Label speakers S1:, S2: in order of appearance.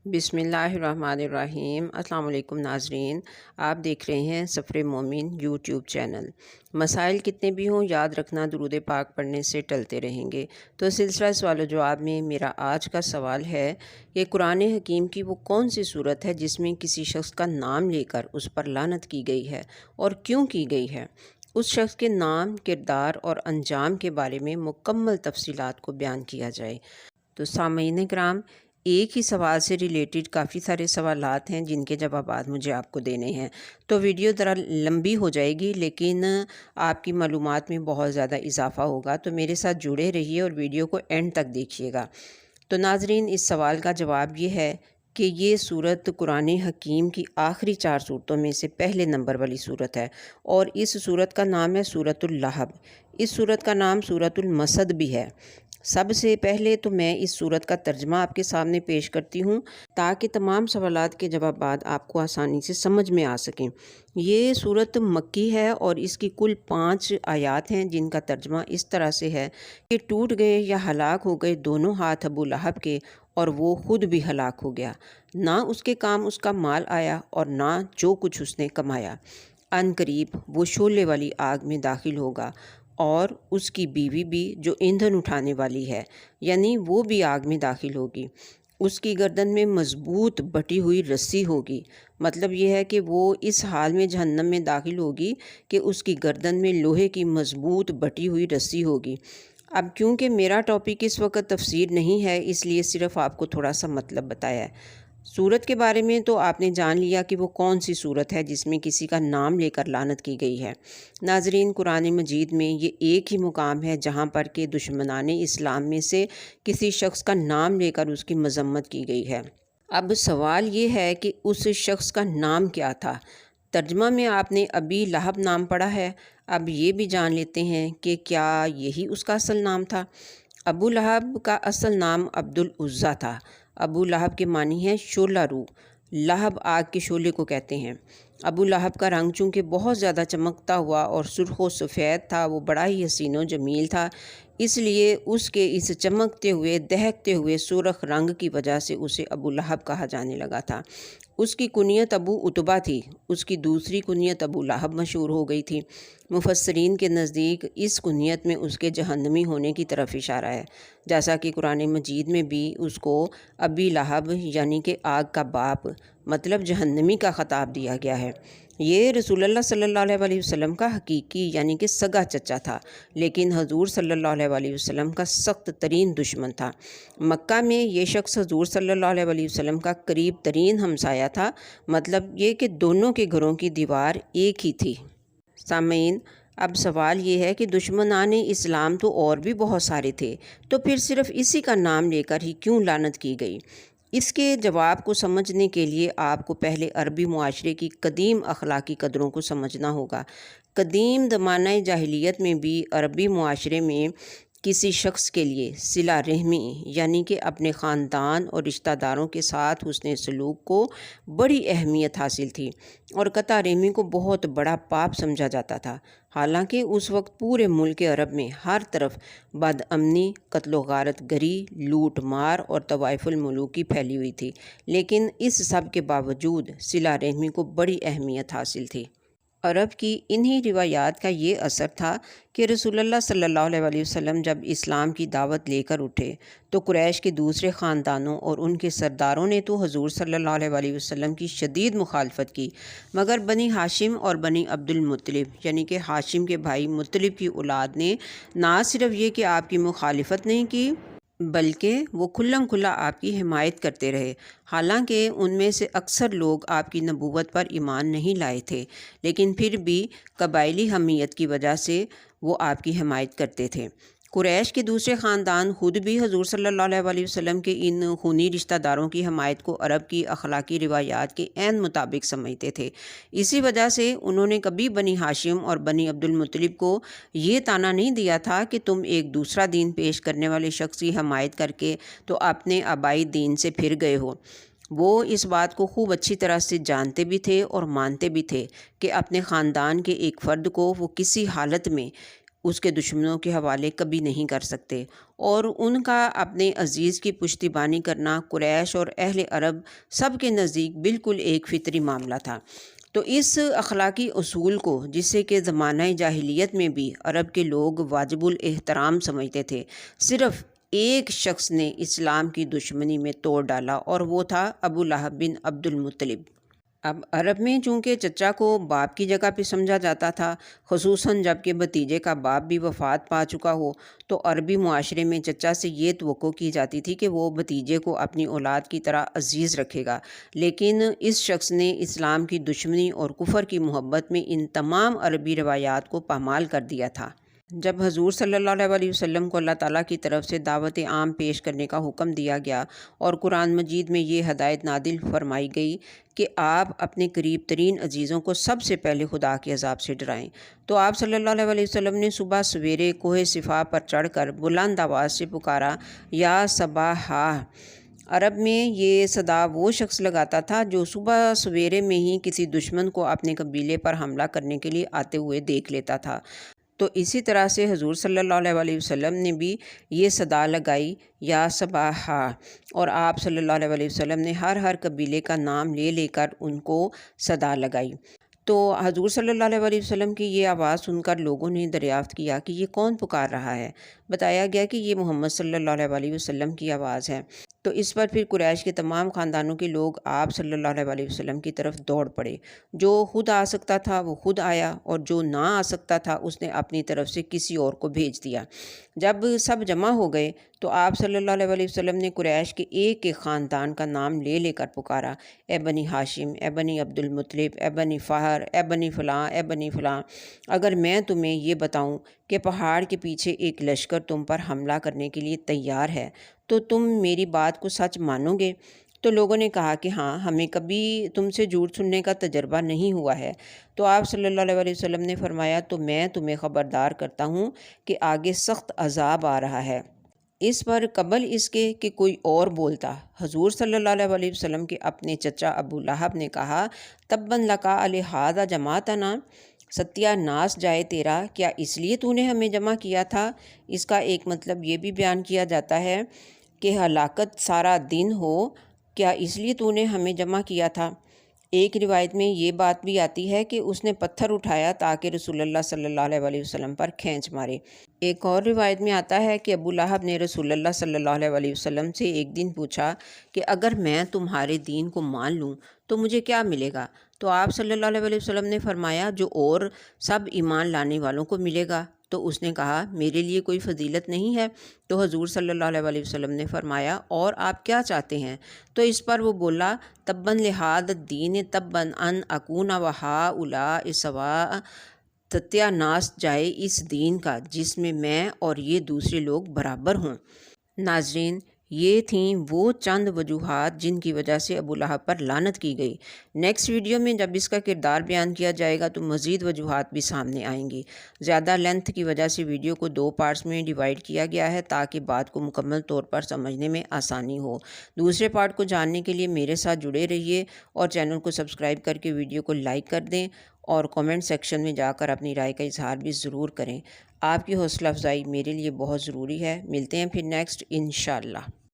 S1: بسم اللہ الرحمن الرحیم۔ السلام علیکم ناظرین، آپ دیکھ رہے ہیں سفر مومن یوٹیوب چینل۔ مسائل کتنے بھی ہوں، یاد رکھنا درود پاک پڑھنے سے ٹلتے رہیں گے۔ تو سلسلہ سوال و جواب میں میرا آج کا سوال ہے کہ قرآن حکیم کی وہ کون سی صورت ہے جس میں کسی شخص کا نام لے کر اس پر لعنت کی گئی ہے اور کیوں کی گئی ہے؟ اس شخص کے نام، کردار اور انجام کے بارے میں مکمل تفصیلات کو بیان کیا جائے۔ تو سامعین کرام، ایک ہی سوال سے ریلیٹڈ کافی سارے سوالات ہیں جن کے جوابات مجھے آپ کو دینے ہیں، تو ویڈیو ذرا لمبی ہو جائے گی لیکن آپ کی معلومات میں بہت زیادہ اضافہ ہوگا، تو میرے ساتھ جڑے رہیے اور ویڈیو کو اینڈ تک دیکھیے گا۔ تو ناظرین، اس سوال کا جواب یہ ہے کہ یہ صورت قرآن حکیم کی آخری 4 صورتوں میں سے پہلے نمبر والی صورت ہے، اور اس صورت کا نام ہے سورۃ اللہب۔ اس صورت کا نام سورۃ المسد بھی ہے۔ سب سے پہلے تو میں اس صورت کا ترجمہ آپ کے سامنے پیش کرتی ہوں تاکہ تمام سوالات کے جوابات آپ کو آسانی سے سمجھ میں آ سکیں۔ یہ صورت مکی ہے اور اس کی کل 5 آیات ہیں جن کا ترجمہ اس طرح سے ہے کہ ٹوٹ گئے یا ہلاک ہو گئے دونوں ہاتھ ابو لہب کے، اور وہ خود بھی ہلاک ہو گیا، نہ اس کے کام اس کا مال آیا اور نہ جو کچھ اس نے کمایا۔ ان قریب وہ شعلے والی آگ میں داخل ہوگا اور اس کی بیوی بھی جو ایندھن اٹھانے والی ہے، یعنی وہ بھی آگ میں داخل ہوگی۔ اس کی گردن میں مضبوط بٹی ہوئی رسی ہوگی، مطلب یہ ہے کہ وہ اس حال میں جہنم میں داخل ہوگی کہ اس کی گردن میں لوہے کی مضبوط بٹی ہوئی رسی ہوگی۔ اب کیونکہ میرا ٹاپک اس وقت تفسیر نہیں ہے، اس لیے صرف آپ کو تھوڑا سا مطلب بتایا ہے۔ صورت کے بارے میں تو آپ نے جان لیا کہ وہ کون سی صورت ہے جس میں کسی کا نام لے کر لعنت کی گئی ہے۔ ناظرین، قرآن مجید میں یہ ایک ہی مقام ہے جہاں پر کہ دشمنان اسلام میں سے کسی شخص کا نام لے کر اس کی مذمت کی گئی ہے۔ اب سوال یہ ہے کہ اس شخص کا نام کیا تھا؟ ترجمہ میں آپ نے ابی لہب نام پڑھا ہے، اب یہ بھی جان لیتے ہیں کہ کیا یہی اس کا اصل نام تھا؟ ابو لہب کا اصل نام عبد العزیٰ تھا۔ ابو لہب کے معنی ہے شعلہ رو، لہب آگ کے شعلے کو کہتے ہیں۔ ابو لہب کا رنگ چونکہ بہت زیادہ چمکتا ہوا اور سرخ و سفید تھا، وہ بڑا ہی حسین و جمیل تھا، اس لیے اس کے اس چمکتے ہوئے دہکتے ہوئے سرخ رنگ کی وجہ سے اسے ابو لہب کہا جانے لگا تھا۔ اس کی کنیت ابو عتبہ تھی، اس کی دوسری کنیت ابو لہب مشہور ہو گئی تھی۔ مفسرین کے نزدیک اس کنیت میں اس کے جہنمی ہونے کی طرف اشارہ ہے، جیسا کہ قرآن مجید میں بھی اس کو ابی لہب یعنی کہ آگ کا باپ مطلب جہنمی کا خطاب دیا گیا ہے۔ یہ رسول اللہ صلی اللہ علیہ وسلم کا حقیقی یعنی کہ سگا چچا تھا، لیکن حضور صلی اللہ علیہ وسلم کا سخت ترین دشمن تھا۔ مکہ میں یہ شخص حضور صلی اللہ علیہ وسلم کا قریب ترین ہمسایہ تھا، مطلب یہ کہ دونوں کے گھروں کی دیوار ایک ہی تھی۔ سامعین، اب سوال یہ ہے کہ دشمنان اسلام تو اور بھی بہت سارے تھے، تو پھر صرف اسی کا نام لے کر ہی کیوں لعنت کی گئی؟ اس کے جواب کو سمجھنے کے لیے آپ کو پہلے عربی معاشرے کی قدیم اخلاقی قدروں کو سمجھنا ہوگا۔ قدیم زمانہ جاہلیت میں بھی عربی معاشرے میں کسی شخص کے لیے صلہ رحمی یعنی کہ اپنے خاندان اور رشتہ داروں کے ساتھ حسن سلوک کو بڑی اہمیت حاصل تھی، اور قطع رحمی کو بہت بڑا پاپ سمجھا جاتا تھا۔ حالانکہ اس وقت پورے ملک عرب میں ہر طرف بد امنی، قتل و غارت گری، لوٹ مار اور طوائف الملوکی پھیلی ہوئی تھی، لیکن اس سب کے باوجود صلہ رحمی کو بڑی اہمیت حاصل تھی۔ عرب کی انہی روایات کا یہ اثر تھا کہ رسول اللہ صلی اللہ علیہ وسلم جب اسلام کی دعوت لے کر اٹھے تو قریش کے دوسرے خاندانوں اور ان کے سرداروں نے تو حضور صلی اللہ علیہ وسلم کی شدید مخالفت کی، مگر بنی ہاشم اور بنی عبد المطلب یعنی کہ ہاشم کے بھائی مطلب کی اولاد نے نہ صرف یہ کہ آپ کی مخالفت نہیں کی بلکہ وہ کھلم کھلا آپ کی حمایت کرتے رہے۔ حالانکہ ان میں سے اکثر لوگ آپ کی نبوت پر ایمان نہیں لائے تھے، لیکن پھر بھی قبائلی حمیت کی وجہ سے وہ آپ کی حمایت کرتے تھے۔ قریش کے دوسرے خاندان خود بھی حضور صلی اللہ علیہ وسلم کے ان خونی رشتہ داروں کی حمایت کو عرب کی اخلاقی روایات کے عین مطابق سمجھتے تھے۔ اسی وجہ سے انہوں نے کبھی بنی ہاشم اور بنی عبد المطلب کو یہ طعنہ نہیں دیا تھا کہ تم ایک دوسرا دین پیش کرنے والے شخص کی حمایت کر کے تو اپنے آبائی دین سے پھر گئے ہو۔ وہ اس بات کو خوب اچھی طرح سے جانتے بھی تھے اور مانتے بھی تھے کہ اپنے خاندان کے ایک فرد کو وہ کسی حالت میں اس کے دشمنوں کے حوالے کبھی نہیں کر سکتے، اور ان کا اپنے عزیز کی پشتیبانی کرنا قریش اور اہل عرب سب کے نزدیک بالکل ایک فطری معاملہ تھا۔ تو اس اخلاقی اصول کو، جسے کہ زمانہ جاہلیت میں بھی عرب کے لوگ واجب الاحترام سمجھتے تھے، صرف ایک شخص نے اسلام کی دشمنی میں توڑ ڈالا، اور وہ تھا ابو لہب بن عبد المطلب۔ اب عرب میں چونکہ چچا کو باپ کی جگہ پہ سمجھا جاتا تھا، خصوصاً جب کہ بھتیجے کا باپ بھی وفات پا چکا ہو، تو عربی معاشرے میں چچا سے یہ توقع کی جاتی تھی کہ وہ بھتیجے کو اپنی اولاد کی طرح عزیز رکھے گا۔ لیکن اس شخص نے اسلام کی دشمنی اور کفر کی محبت میں ان تمام عربی روایات کو پامال کر دیا تھا۔ جب حضور صلی اللہ علیہ وسلم کو اللہ تعالیٰ کی طرف سے دعوت عام پیش کرنے کا حکم دیا گیا اور قرآن مجید میں یہ ہدایت نازل فرمائی گئی کہ آپ اپنے قریب ترین عزیزوں کو سب سے پہلے خدا کے عذاب سے ڈرائیں، تو آپ صلی اللہ علیہ وسلم نے صبح سویرے کوہ صفا پر چڑھ کر بلند آواز سے پکارا، یا صباحا۔ عرب میں یہ صدا وہ شخص لگاتا تھا جو صبح سویرے میں ہی کسی دشمن کو اپنے قبیلے پر حملہ کرنے کے لیے آتے ہوئے دیکھ لیتا تھا۔ تو اسی طرح سے حضور صلی اللہ علیہ وسلم نے بھی یہ صدا لگائی، یا صباحا، اور آپ صلی اللہ علیہ وسلم نے ہر قبیلے کا نام لے لے کر ان کو صدا لگائی۔ تو حضور صلی اللہ علیہ وسلم کی یہ آواز سن کر لوگوں نے دریافت کیا کہ یہ کون پکار رہا ہے؟ بتایا گیا کہ یہ محمد صلی اللہ علیہ وسلم کی آواز ہے۔ تو اس پر پھر قریش کے تمام خاندانوں کے لوگ آپ صلی اللہ علیہ وسلم کی طرف دوڑ پڑے۔ جو خود آ سکتا تھا وہ خود آیا، اور جو نہ آ سکتا تھا اس نے اپنی طرف سے کسی اور کو بھیج دیا۔ جب سب جمع ہو گئے تو آپ صلی اللہ علیہ وسلم نے قریش کے ایک ایک خاندان کا نام لے لے کر پکارا، اے بنی ہاشم، اے بنی عبد المطلب، اے بنی فہر، اے بنی فلاں، اے بنی فلاں، اگر میں تمہیں یہ بتاؤں کہ پہاڑ کے پیچھے ایک لشکر تم پر حملہ کرنے کے لیے تیار ہے تو تم میری بات کو سچ مانو گے؟ تو لوگوں نے کہا کہ ہاں، ہمیں کبھی تم سے جھوٹ سننے کا تجربہ نہیں ہوا ہے۔ تو آپ صلی اللہ علیہ وسلم نے فرمایا، تو میں تمہیں خبردار کرتا ہوں کہ آگے سخت عذاب آ رہا ہے۔ اس پر قبل اس کے کہ کوئی اور بولتا، حضور صلی اللہ علیہ وسلم کے اپنے چچا ابو لہب نے کہا، تباً لکا لہذا جماعتنا، ستیہ ناس جائے تیرا، کیا اس لیے تو نے ہمیں جمع کیا تھا؟ اس کا ایک مطلب یہ بھی بیان کیا جاتا ہے کہ ہلاکت سارا دن ہو، کیا اس لیے تو نے ہمیں جمع کیا تھا؟ ایک روایت میں یہ بات بھی آتی ہے کہ اس نے پتھر اٹھایا تاکہ رسول اللہ صلی اللہ علیہ وسلم پر کھینچ مارے۔ ایک اور روایت میں آتا ہے کہ ابو لہب نے رسول اللہ صلی اللہ علیہ وسلم سے ایک دن پوچھا کہ اگر میں تمہارے دین کو مان لوں تو مجھے کیا ملے گا؟ تو آپ صلی اللہ علیہ وسلم نے فرمایا، جو اور سب ایمان لانے والوں کو ملے گا۔ تو اس نے کہا، میرے لیے کوئی فضیلت نہیں ہے؟ تو حضور صلی اللہ علیہ وسلم نے فرمایا، اور آپ کیا چاہتے ہیں؟ تو اس پر وہ بولا، تباً لہذا الدین تباً ان اکون وہؤلاء سواء، ستیہ ناس جائے اس دین کا جس میں اور یہ دوسرے لوگ برابر ہوں۔ ناظرین، یہ تھیں وہ چند وجوہات جن کی وجہ سے ابو لہب پر لعنت کی گئی۔ نیکسٹ ویڈیو میں جب اس کا کردار بیان کیا جائے گا تو مزید وجوہات بھی سامنے آئیں گی۔ زیادہ لینتھ کی وجہ سے ویڈیو کو 2 پارٹس میں ڈیوائیڈ کیا گیا ہے تاکہ بات کو مکمل طور پر سمجھنے میں آسانی ہو۔ دوسرے پارٹ کو جاننے کے لیے میرے ساتھ جڑے رہیے اور چینل کو سبسکرائب کر کے ویڈیو کو لائک کر دیں، اور کومنٹ سیکشن میں جا کر اپنی رائے کا اظہار بھی ضرور کریں۔ آپ کی حوصلہ افزائی میرے لیے بہت ضروری ہے۔ ملتے ہیں پھر نیکسٹ انشاءاللہ۔